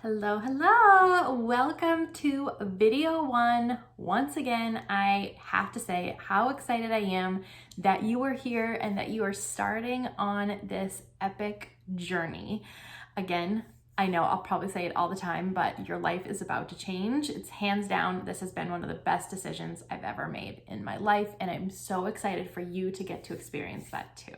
Hello, hello. Welcome to video one. Once again, I have to say how excited I am that you are here and that you are starting on this epic journey. Again, I know I'll probably say it all the time, but your life is about to change. It's hands down, this has been one of the best decisions I've ever made in my life, and I'm so excited for you to get to experience that too.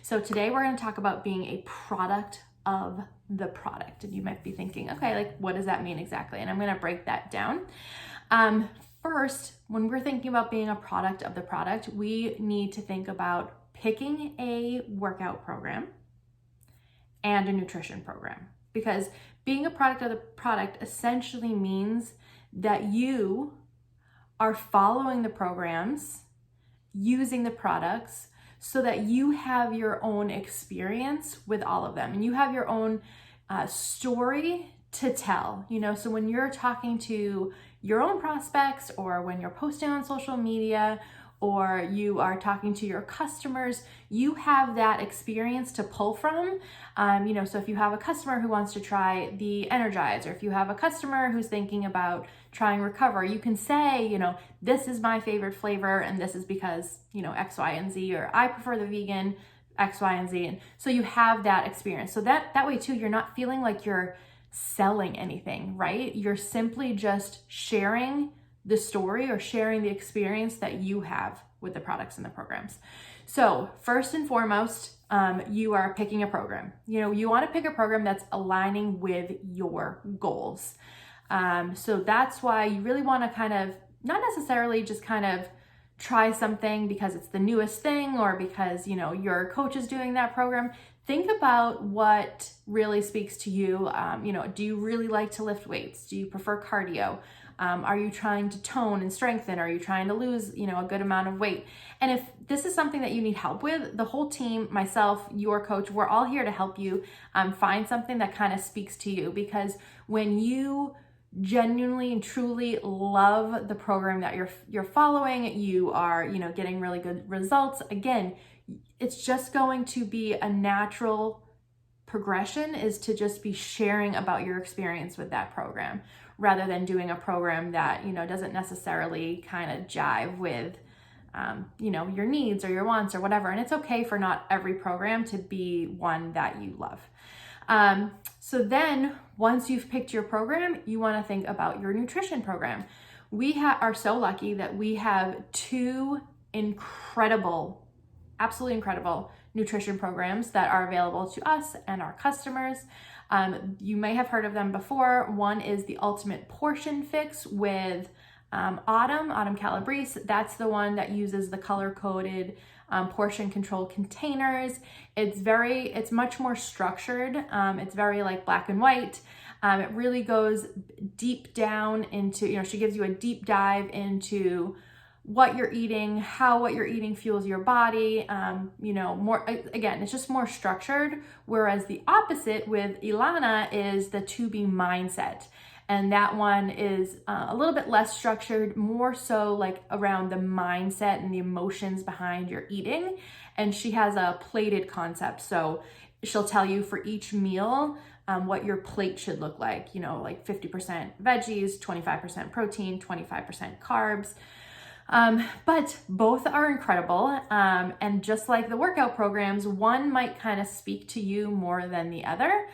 So today we're going to talk about being a product of the product. And you might be thinking, okay, like what does that mean exactly? And I'm going to break that down. First, when we're thinking about being a product of the product, we need to think about picking a workout program and a nutrition program, because being a product of the product essentially means that you are following the programs, using the products, so that you have your own experience with all of them and you have your own story to tell. So when you're talking to your own prospects, or when you're posting on social media, or you are talking to your customers, you have that experience to pull from. So if you have a customer who wants to try the Energize, or if you have a customer who's thinking about trying Recover, you can say, this is my favorite flavor and this is because, X, Y, and Z, or I prefer the vegan X, Y, and Z. And so you have that experience. So that way too, you're not feeling like you're selling anything, right? You're simply just sharing the story or sharing the experience that you have with the products and the programs. So first and foremost, you are picking a program. You want to pick a program that's aligning with your goals. So that's why you really want to kind of, not necessarily just kind of try something because it's the newest thing or because, your coach is doing that program. Think about what really speaks to you. Do you really like to lift weights? Do you prefer cardio? Are you trying to tone and strengthen? Are you trying to lose, a good amount of weight? And if this is something that you need help with, the whole team, myself, your coach, we're all here to help you find something that kind of speaks to you. Because when you genuinely and truly love the program that you're following, you are, getting really good results. Again, it's just going to be a natural progression, is to just be sharing about your experience with that program, rather than doing a program that, doesn't necessarily kind of jive with, your needs or your wants or whatever. And it's okay for not every program to be one that you love. So then once you've picked your program, you want to think about your nutrition program. We are so lucky that we have two absolutely incredible nutrition programs that are available to us and our customers. You may have heard of them before. One is the Ultimate Portion Fix with Autumn Calabrese. That's the one that uses the color-coded portion control containers. It's much more structured. It's very like black and white. It really goes deep down into, she gives you a deep dive into what you're eating, how what you're eating fuels your body, more, again, it's just more structured. Whereas the opposite with Ilana is the To Be Mindset. And that one is a little bit less structured, more so like around the mindset and the emotions behind your eating. And she has a plated concept. So she'll tell you for each meal what your plate should look like, like 50% veggies, 25% protein, 25% carbs. But both are incredible. And just like the workout programs, one might kind of speak to you more than the other.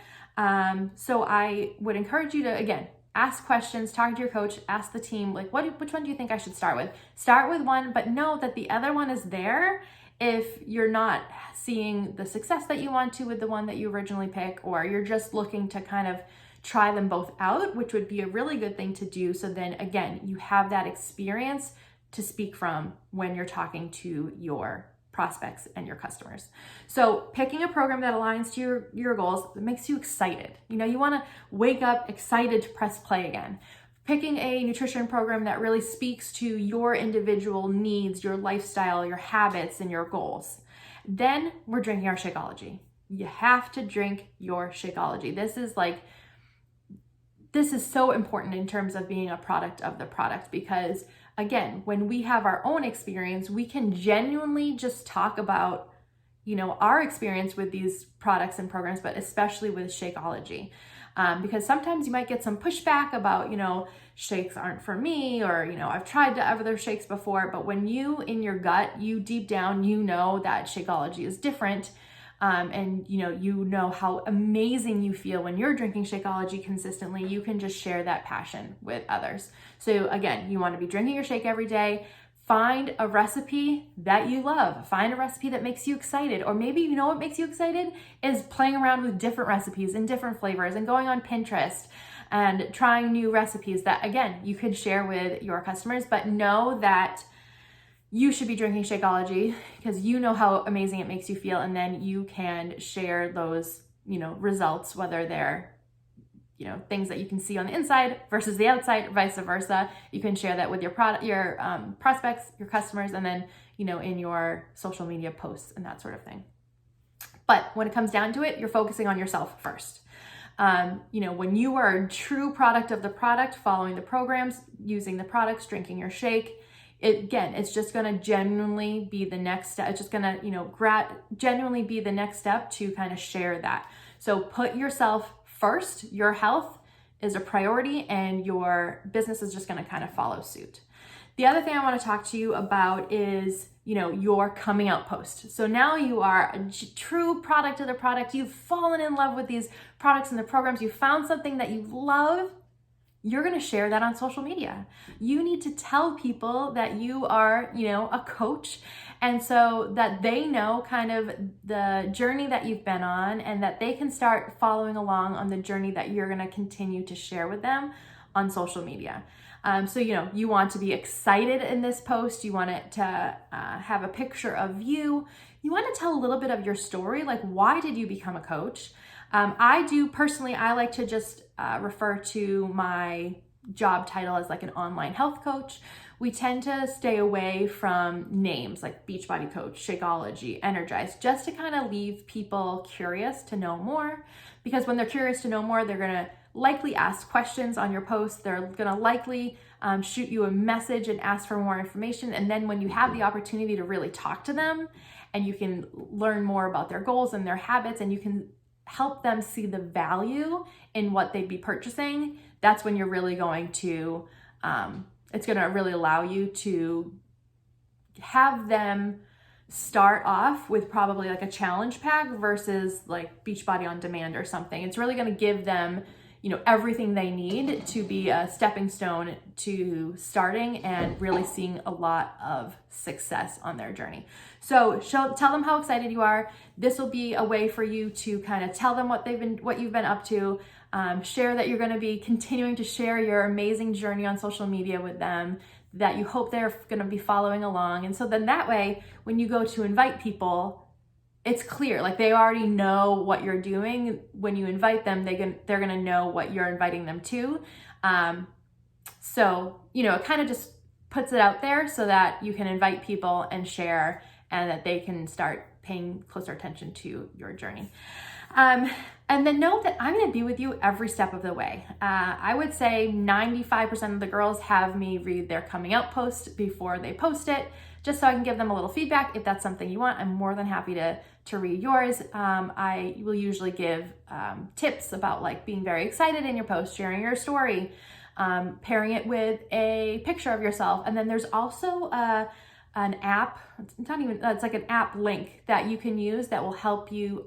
So I would encourage you to, again, ask questions, talk to your coach, ask the team, like, which one do you think I should start with? Start with one, but know that the other one is there if you're not seeing the success that you want to with the one that you originally pick, or you're just looking to kind of try them both out, which would be a really good thing to do. So then again, you have that experience to speak from when you're talking to your prospects and your customers. So picking a program that aligns to your goals, that makes you excited. You want to wake up excited to press play again. Picking a nutrition program that really speaks to your individual needs, your lifestyle, your habits, and your goals. Then we're drinking our Shakeology. You have to drink your Shakeology. This is so important in terms of being a product of the product, because again, when we have our own experience, we can genuinely just talk about, our experience with these products and programs, but especially with Shakeology. Because sometimes you might get some pushback about, shakes aren't for me, or, I've tried other shakes before, but when you in your gut, you deep down, that Shakeology is different. And you know how amazing you feel when you're drinking Shakeology consistently, you can just share that passion with others. So again, you want to be drinking your shake every day. Find a recipe that you love. Find a recipe that makes you excited. Or maybe what makes you excited is playing around with different recipes and different flavors and going on Pinterest and trying new recipes that, again, you could share with your customers. But know that you should be drinking Shakeology because you know how amazing it makes you feel, and then you can share those, results, whether they're, things that you can see on the inside versus the outside, vice versa. You can share that with your prospects, your customers, and then, in your social media posts and that sort of thing. But when it comes down to it, you're focusing on yourself first. When you are a true product of the product, following the programs, using the products, drinking your shake, it's just going to genuinely be the next step. It's just going to, genuinely be the next step to kind of share that. So put yourself first. Your health is a priority, and your business is just going to kind of follow suit. The other thing I want to talk to you about is, your coming out post. So now you are a true product of the product. You've fallen in love with these products and the programs. You found something that you love. You're going to share that on social media. You need to tell people that you are, a coach, and so that they know kind of the journey that you've been on, and that they can start following along on the journey that you're going to continue to share with them on social media. So, you want to be excited in this post. You want it to have a picture of you. You want to tell a little bit of your story, like why did you become a coach? I like to just refer to my job title as like an online health coach. We tend to stay away from names like Beachbody Coach, Shakeology, Energize, just to kind of leave people curious to know more. Because when they're curious to know more, they're going to likely ask questions on your post. They're going to likely shoot you a message and ask for more information. And then when you have the opportunity to really talk to them, and you can learn more about their goals and their habits, and you can help them see the value in what they'd be purchasing, that's when you're really going to, it's going to really allow you to have them start off with probably like a challenge pack versus like Beachbody on Demand or something. It's really going to give them, everything they need to be a stepping stone to starting and really seeing a lot of success on their journey. So tell them how excited you are. This will be a way for you to kind of tell them what you've been up to. Share that you're going to be continuing to share your amazing journey on social media with them, that you hope they're going to be following along. And so then that way, when you go to invite people, it's clear, like they already know what you're doing. When you invite them, they're going to know what you're inviting them to. So, it kind of just puts it out there so that you can invite people and share, and that they can start paying closer attention to your journey. And then know that I'm going to be with you every step of the way. I would say 95% of the girls have me read their coming out post before they post it, just so I can give them a little feedback. If that's something you want, I'm more than happy to read yours. I will usually give tips about like being very excited in your post, sharing your story, pairing it with a picture of yourself. And then there's also an app, it's like an app link that you can use that will help you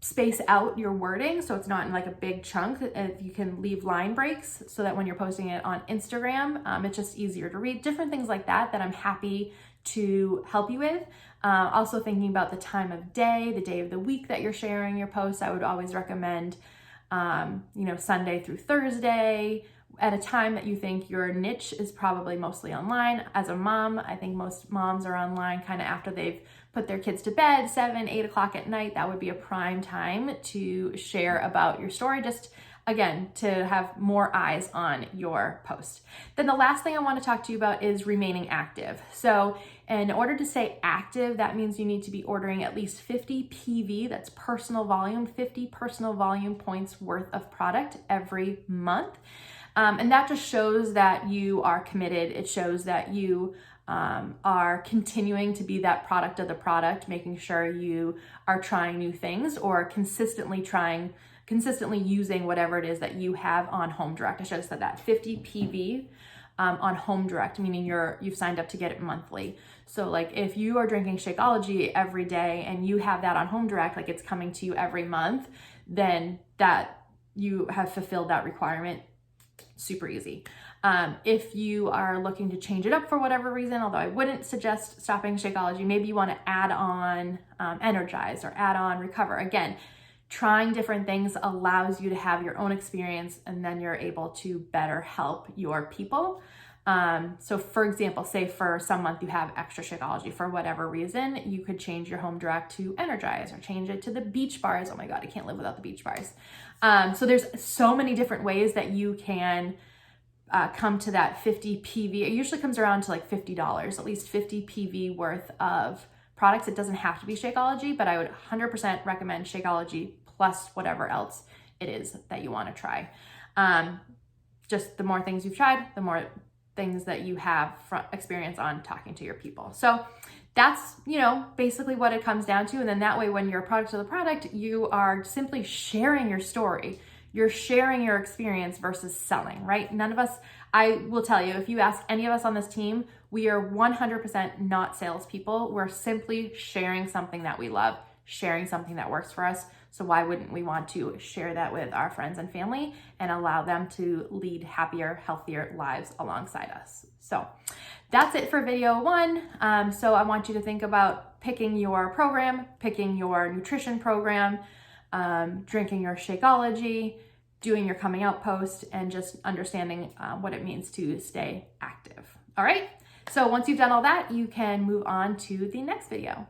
space out your wording so it's not in like a big chunk. You can leave line breaks so that when you're posting it on Instagram, it's just easier to read. Different things like that I'm happy to help you with. Also thinking about the time of day, the day of the week that you're sharing your posts. I would always recommend, Sunday through Thursday, at a time that you think your niche is probably mostly online. As a mom, I think most moms are online kind of after they've put their kids to bed, 7, 8 o'clock at night. That would be a prime time to share about your story, just again, to have more eyes on your post. Then the last thing I want to talk to you about is remaining active. So in order to stay active, that means you need to be ordering at least 50 PV, that's personal volume, 50 personal volume points worth of product every month. And that just shows that you are committed. It shows that you are continuing to be that product of the product, making sure you are trying new things or consistently trying consistently using whatever it is that you have on Home Direct. I should have said that, 50 PV on Home Direct, meaning you've signed up to get it monthly. So like if you are drinking Shakeology every day and you have that on Home Direct, like it's coming to you every month, then that you have fulfilled that requirement. Super easy. If you are looking to change it up for whatever reason, although I wouldn't suggest stopping Shakeology, maybe you want to add on Energize or add on Recover. Again, trying different things allows you to have your own experience, and then you're able to better help your people. So for example, say for some month you have extra Shakeology for whatever reason, you could change your Home Direct to Energize or change it to the beach bars. Oh my God, I can't live without the beach bars. So there's so many different ways that you can come to that 50 PV. It usually comes around to like $50, at least 50 PV worth of products. It doesn't have to be Shakeology, but I would 100% recommend Shakeology plus whatever else it is that you want to try. Just the more things you've tried, the more things that you have experience on talking to your people. So that's, basically what it comes down to. And then that way, when you're a product of the product, you are simply sharing your story. You're sharing your experience versus selling, right? None of us, I will tell you, if you ask any of us on this team, we are 100% not salespeople. We're simply sharing something that we love, sharing something that works for us. So why wouldn't we want to share that with our friends and family and allow them to lead happier, healthier lives alongside us? So that's it for video 1. So I want you to think about picking your program, picking your nutrition program, drinking your Shakeology, doing your coming out post, and just understanding what it means to stay active. All right. So once you've done all that, you can move on to the next video.